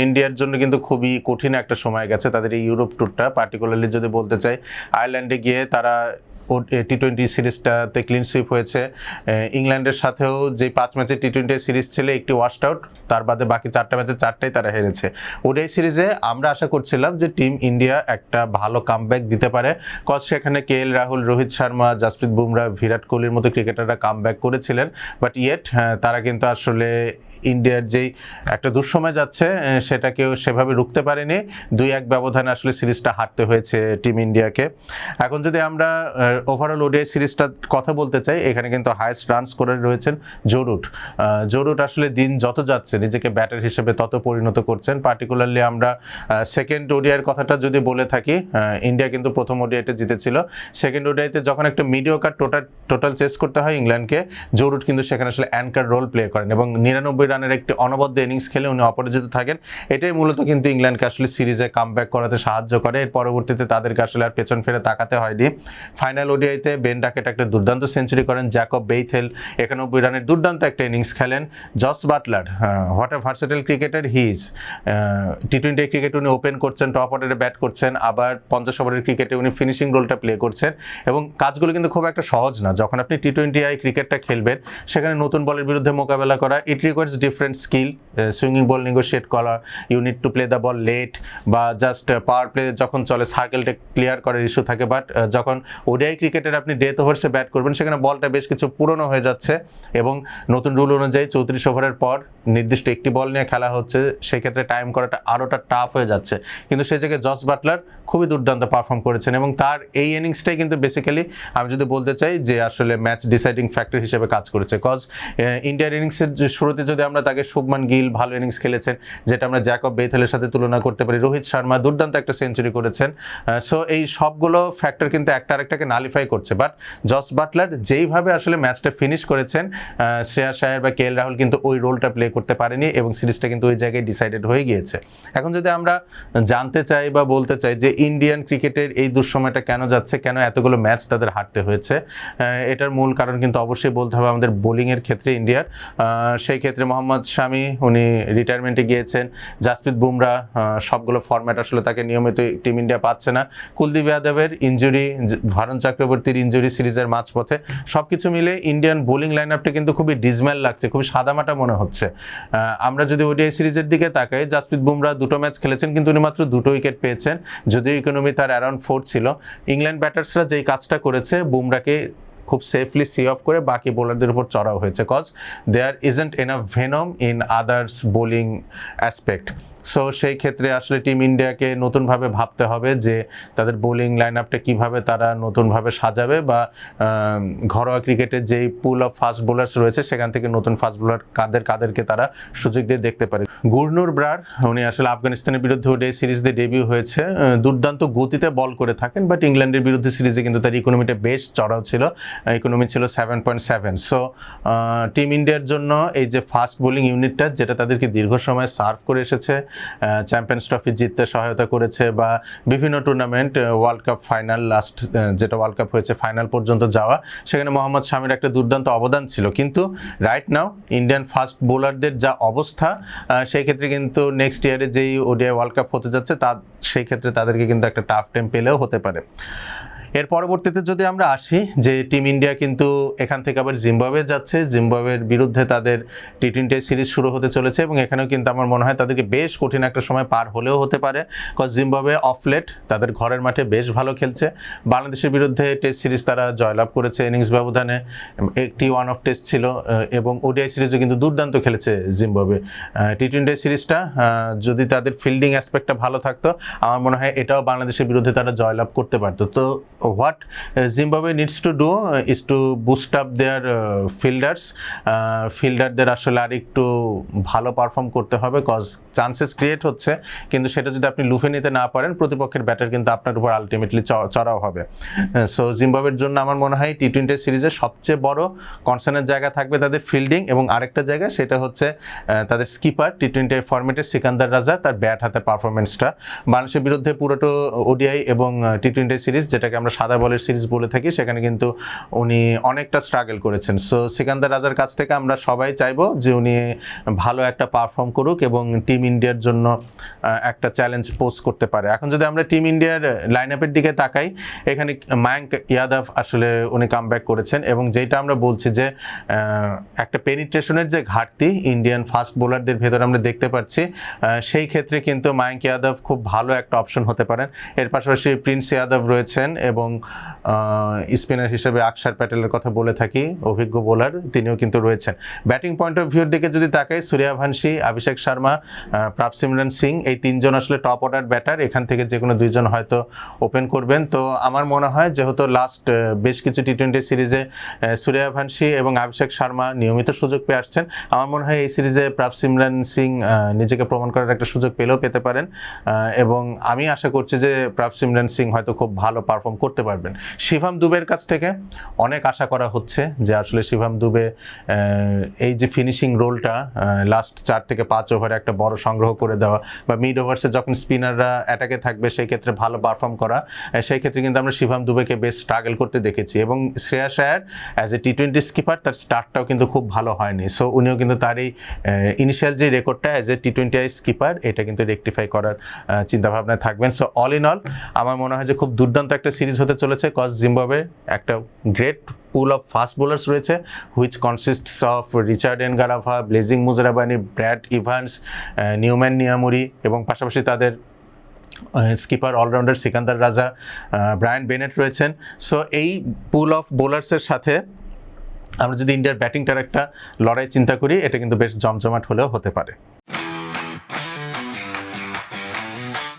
ইন্ডিয়ার জন্য কিন্তু খুবই কঠিন একটা সময় গেছে তাদের এই ইউরোপ ট্যুরটা, পার্টিকুলারলি যদি বলতে চাই আয়ারল্যান্ডে গিয়ে তারা টি-20 সিরিজটাতে ক্লিন সুইপ হয়েছে। ইংল্যান্ডের সাথেও যে 5 ম্যাচের টি-20 সিরিজ ছিল একটি ওয়াশড আউট, তার বাদে বাকি 4টা ম্যাচে 4টাই তারা হেরেছে। ওডিআই সিরিজে আমরা আশা করছিলাম যে টিম ইন্ডিয়া একটা ভালো কামব্যাক দিতে পারে, কজ সেখানে কেএল রাহুল, রোহিত শর্মা, জাসপ্রীত বুমরা, বিরাট কোহলির মতো ক্রিকেটাররা কামব্যাক করেছিলেন, বাট ইয়েট তারা কিন্তু আসলে ইন্ডিয়ার যেই একটা দুঃসময় যাচ্ছে সেটাকেও সেভাবে রুখতে পারেনি। 2-1 ব্যবধানে আসলে সিরিজটা হারতে হয়েছে টিম ইন্ডিয়াকে। এখন যদি আমরা ওভারঅল ওডিআই সিরিজটার কথা বলতে চাই, এখানে কিন্তু হাইয়েস্ট রান স্কোরার রয়েছেন জো রুট। জো রুট আসলে দিন যত যাচ্ছে নিজেকে ব্যাটার হিসেবে তত পরিণত করছেন। পার্টিকুলারলি আমরা সেকেন্ড ওডিআইয়ের কথাটা যদি বলে থাকি, ইন্ডিয়া কিন্তু প্রথম ওডিআইতে জিতেছিল। সেকেন্ড ওডিআইতে যখন একটা মিডিওকার টোটাল চেস করতে হয় ইংল্যান্ডকে, জো রুট কিন্তু সেখানে আসলে অ্যাঙ্কার রোল প্লে করেন এবং 99 রানের একটি অনবদ্য ইনিংস খেলে উনি অপরাজিত থাকেন। এটাই মূলত কিন্তু ইংল্যান্ডকে আসলে সিরিজে কামব্যাক করাতে সাহায্য করে। এর পরবর্তীতে তাদেরকে আসলে আর পেছন ফিরে তাকাতে হয়নি। ফাইনাল ওডিআইতে বেন ডাকেট একটা দুর্দান্ত সেঞ্চুরি করেন, জ্যাকব বেইথেল 91 রানের দুর্দান্ত একটা ইনিংস খেলেন। Jos Buttler, what a versatile cricketer he is. টি-20 ক্রিকেটে উনি ওপেন করছেন, টপ অর্ডারে ব্যাট করছেন, আবার 50 ওভারের ক্রিকেটে উনি ফিনিশিং রোলটা প্লে করছেন এবং কাজগুলো কিন্তু খুব একটা সহজ না। যখন আপনি টি-20 ক্রিকেটটা খেলবেন সেখানে নতুন বলের বিরুদ্ধে মোকাবেলা করা, it requires different skill. Swinging ball negotiate করা, you need to play the ball late, বা জাস্ট পাওয়ার প্লে যখন চলে সার্কেলটা ক্লিয়ার করার ইস্যু থাকে। বাট যখন ওডিআই ক্রিকেটের আপনি ডেথ ওভার্সে ব্যাট করবেন সেখানে বলটা বেশ কিছু পুরনো হয়ে যাচ্ছে এবং নতুন রুল অনুযায়ী 34 ওভারের পর নির্দিষ্ট একটি বল নিয়ে খেলা হচ্ছে, সেক্ষেত্রে টাইম করাটা আরোটা টাফ হয়ে যাচ্ছে। কিন্তু সেই জায়গায় জস বাটলার খুবই দুর্দান্ত পারফর্ম করেছেন এবং তার এই ইনিংসটাই কিন্তু বেসিক্যালি আমি যদি বলতে চাই যে আসলে ম্যাচ ডিসাইডিং ফ্যাক্টর হিসেবে কাজ করেছে। কজ ইন্ডিয়ার ইনিংসের শুরুতে যদি আমরা তাকে শুভমান গিল ভালো ইনিংস খেলেছেন, যেটা আমরা জ্যাকব বেইথেলের সাথে তুলনা করতে পারি। রোহিত শর্মা দুর্দান্ত একটা সেঞ্চুরি করেছেন। সো এই সবগুলো ফ্যাক্টর কিন্তু একটা আরেকটাকে নালিফাই করছে। বাট জস বাটলার যেইভাবে আসলে ম্যাচটা ফিনিশ করেছেন, শ্রেয়াস আয়ার বা কেএল রাহুল কিন্তু ওই রোলটা প্লে করতে পারেনি এবং সিরিজটা কিন্তু ওই জায়গায় ডিসাইডেড হয়ে গিয়েছে। এখন যদি আমরা জানতে চাই বা বলতে চাই যে ইন্ডিয়ান ক্রিকেটের এই দুঃসময়টা কেন যাচ্ছে, কেন এতগুলো ম্যাচ তাদের হারতে হয়েছে, এটার মূল কারণ কিন্তু অবশ্যই বলতে হবে আমাদের বোলিংয়ের ক্ষেত্রে ইন্ডিয়ার। সেই ক্ষেত্রে মোহাম্মদ শামি উনি রিটায়ারমেন্টে গিয়েছেন, জাসপ্রীত বুমরা সবগুলো ফরম্যাট আসলে তাকে নিয়মিত টিম ইন্ডিয়া পাচ্ছে না, কুলদীপ যাদবের ইনজুরি, ভারুণ চক্রবর্তীর ইনজুরি সিরিজের মাঝপথে, সব কিছু মিলে ইন্ডিয়ান বোলিং লাইন আপটা কিন্তু খুবই ডিজম্যাল লাগছে, খুবই সাদামাটা মনে হচ্ছে। আমরা যদি ওডিআই সিরিজের দিকে তাকাই, জাসপ্রীত বুমরা 2টো ম্যাচ খেলেছেন কিন্তু উনি মাত্র 2টো উইকেট পেয়েছেন, যদিও ইকোনমি তার অ্যারাউন্ড 4 ছিল। ইংল্যান্ড ব্যাটার্সরা যেই কাজটা করেছে, বুমরাকে খুব সেফলি সি অফ করে বাকি বোলারদের উপর চড়াও হয়েছে, cause there isn't enough venom in others bowling aspect. So সেই ক্ষেত্রে আসলে টিম ইন্ডিয়াকে নতুনভাবে ভাবতে হবে যে তাদের বোলিং লাইন আপটা কীভাবে তারা নতুনভাবে সাজাবে, বা ঘরোয়া ক্রিকেটের যেই পুল অফ ফাস্ট বোলার্স রয়েছে সেখান থেকে নতুন ফাস্ট বোলার কাদেরকে তারা সুযোগ দিয়ে দেখতে পারে। গুরনুর ব্রার উনি আসলে আফগানিস্তানের বিরুদ্ধে ওডিআই সিরিজ দিয়ে ডেবিউ হয়েছে, দুর্দান্ত গতিতে বল করে থাকেন, বাট ইংল্যান্ডের বিরুদ্ধে সিরিজে কিন্তু তার ইকোনমিটা বেশ চড়াও ছিল, ইকোনমি ছিল 7.7। সো টিম ইন্ডিয়ার জন্য এই যে ফাস্ট বোলিং ইউনিটটা, যেটা তাদেরকে দীর্ঘ সময় সার্ভ করে এসেছে, চ্যাম্পিয়ন্স ট্রফি জিততে সহায়তা করেছে বা বিভিন্ন tournament, world cup final, last যেটা ওয়ার্ল্ড কাপ হয়েছে ফাইনাল পর্যন্ত যাওয়া, সেখানে মোহাম্মদ শামির একটা দুর্দান্ত অবদান ছিল। কিন্তু রাইট নাও ইন্ডিয়ান ফাস্ট বোলারদের যা অবস্থা, সেই ক্ষেত্রে কিন্তু নেক্সট ইয়ারে যেই ওডিআই ওয়ার্ল্ড কাপ হতে যাচ্ছে সেই ক্ষেত্রে তাদেরকে কিন্তু একটা টাফ টাইম পেলেও হতে পারে। এর পরবর্তীতে যদি আমরা আসি যে টিম ইন্ডিয়া কিন্তু এখান থেকে আবার জিম্বাবুয়ে যাচ্ছে, জিম্বাবুয়ের বিরুদ্ধে তাদের টি-20 সিরিজ শুরু হতে চলেছে এবং এখানেও কিন্তু আমার মনে হয় তাদেরকে বেশ কঠিন একটা সময় পার হলেও হতে পারে, কজ জিম্বাবুয়ে অফলেট তাদের ঘরের মাঠে বেশ ভালো খেলছে। বাংলাদেশের বিরুদ্ধে টেস্ট সিরিজ তারা জয়লাভ করেছে ইনিংস ব্যবধানে, একটি ওয়ান অফ টেস্ট ছিল এবং ওডিআই সিরিজও কিন্তু দুর্দান্ত খেলেছে জিম্বাবুয়ে। টি-20 সিরিজটা যদি তাদের ফিল্ডিং অ্যাসপেক্টটা ভালো থাকতো, আমার মনে হয় এটাও বাংলাদেশের বিরুদ্ধে তারা জয়লাভ করতে পারতো। তো what Zimbabwe needs to do is to boost up their fielders. ফিল্ডারদের আসলে আর একটু ভালো পারফর্ম করতে হবে, কজ চান্সেস ক্রিয়েট হচ্ছে, কিন্তু সেটা যদি আপনি লুফে নিতে না পারেন প্রতিপক্ষের ব্যাটার কিন্তু আপনার উপর আলটিমেটলি চড়াও হবে। সো জিম্বাবুয়ের জন্য আমার মনে হয় টি-20 সিরিজের সবচেয়ে বড় কনসার্নের জায়গা থাকবে তাদের ফিল্ডিং, এবং আরেকটা জায়গা সেটা হচ্ছে তাদের স্কিপার টি-20 ফরম্যাটের সিকান্দার রাজা, তার ব্যাট হাতে পারফরমেন্সটা। বাংলাদেশের বিরুদ্ধে পুরোটো ওডিআই এবং টি-20 সিরিজ, যেটাকে আমরা আমরা সাদা বলের সিরিজ বলে থাকি, সেখানে কিন্তু উনি অনেকটা স্ট্রাগল করেছেন। সো সিকান্দার রাজার কাছ থেকে আমরা সবাই চাইবো যে উনি ভালো একটা পারফর্ম করুক এবং টিম ইন্ডিয়ার জন্য একটা চ্যালেঞ্জ পোজ করতে পারে। এখন যদি আমরা টিম ইন্ডিয়ার লাইন আপের দিকে তাকাই, এখানে মায়াঙ্ক ইয়াদব আসলে উনি কামব্যাক করেছেন এবং যেটা আমরা বলছি যে একটা পেনিট্রেশনের যে ঘাটতি ইন্ডিয়ান ফাস্ট বোলারদের ভেতরে আমরা দেখতে পাচ্ছি, সেই ক্ষেত্রে কিন্তু মায়াঙ্ক ইয়াদব খুব ভালো একটা অপশন হতে পারেন। এর পাশাপাশি প্রিন্স ইয়াদব রয়েছেন এবং স্পিনার হিসেবে আকসার প্যাটেলের কথা বলে থাকি, অভিজ্ঞ বোলার, তিনিও কিন্তু রয়েছেন। ব্যাটিং পয়েন্ট অফ ভিউর দিকে যদি তাকাই, সূর্যবংশী, অভিষেক শর্মা, প্রাভসিমরন সিং, এই তিনজন আসলে টপ অর্ডার ব্যাটার। এখান থেকে যে কোনো দুইজন হয়তো ওপেন করবেন। তো আমার মনে হয় যেহেতু লাস্ট বেশ কিছু টি-20 সিরিজে সূর্যবংশী এবং অভিষেক শর্মা নিয়মিত সুযোগ পেয়ে আসছেন, আমার মনে হয় এই সিরিজে প্রাভসিমরন সিং নিজেকে প্রমাণ করার একটা সুযোগ পেতে পারেন এবং আমি আশা করছি যে প্রাভসিমরন সিং হয়তো খুব ভালো পারফর্ম করতে পারবেন। শিভাম দুবের কাছ থেকে অনেক আশা করা হচ্ছে যে আসলে শিভাম দুবে এই যে ফিনিশিং রোলটা লাস্ট 4 থেকে 5 ওভারে একটা বড় সংগ্রহ করে দেওয়া বা মিড ওভার্সে যখন স্পিনাররা অ্যাটাকে থাকবে সেই ক্ষেত্রে ভালো পারফর্ম করা, সেই ক্ষেত্রে কিন্তু আমরা শিভাম দুবেকে বেশ স্ট্রাগল করতে দেখেছি। এবং শ্রেয়াস আয়ার অ্যাজ এ টি-20 স্কিপার তার স্টার্টটাও কিন্তু খুব ভালো হয়নি। সো উনিও কিন্তু তার এই ইনিশিয়াল যে রেকর্ডটা অ্যাজ এ টি-20 স্কিপার এটা কিন্তু রেকটিফাই করার চিন্তাভাবনায় থাকবেন। সো অল ইন অল আমার মনে হয় যে খুব দুর্দান্ত একটা সিরিজ হতে চলেছে, কজ জিম্বাবুয়ে একটা great pool of fast bowlers রয়েছে, which consists of Richard Ngarava, Blessing Muzarabani, Brad Evans, Newman Nyamuri এবং পাশাপাশি তাদের স্কিপার অলরাউন্ডার সিকান্দার রাজা, ব্রায়ান বেনেট রয়েছেন। সো এই পুল অফ বোলার্সের সাথে আমরা যদি ইন্ডিয়ার ব্যাটিংটার একটা লড়াই চিন্তা করি, এটা কিন্তু বেশ জমজমাট হলেও হতে পারে।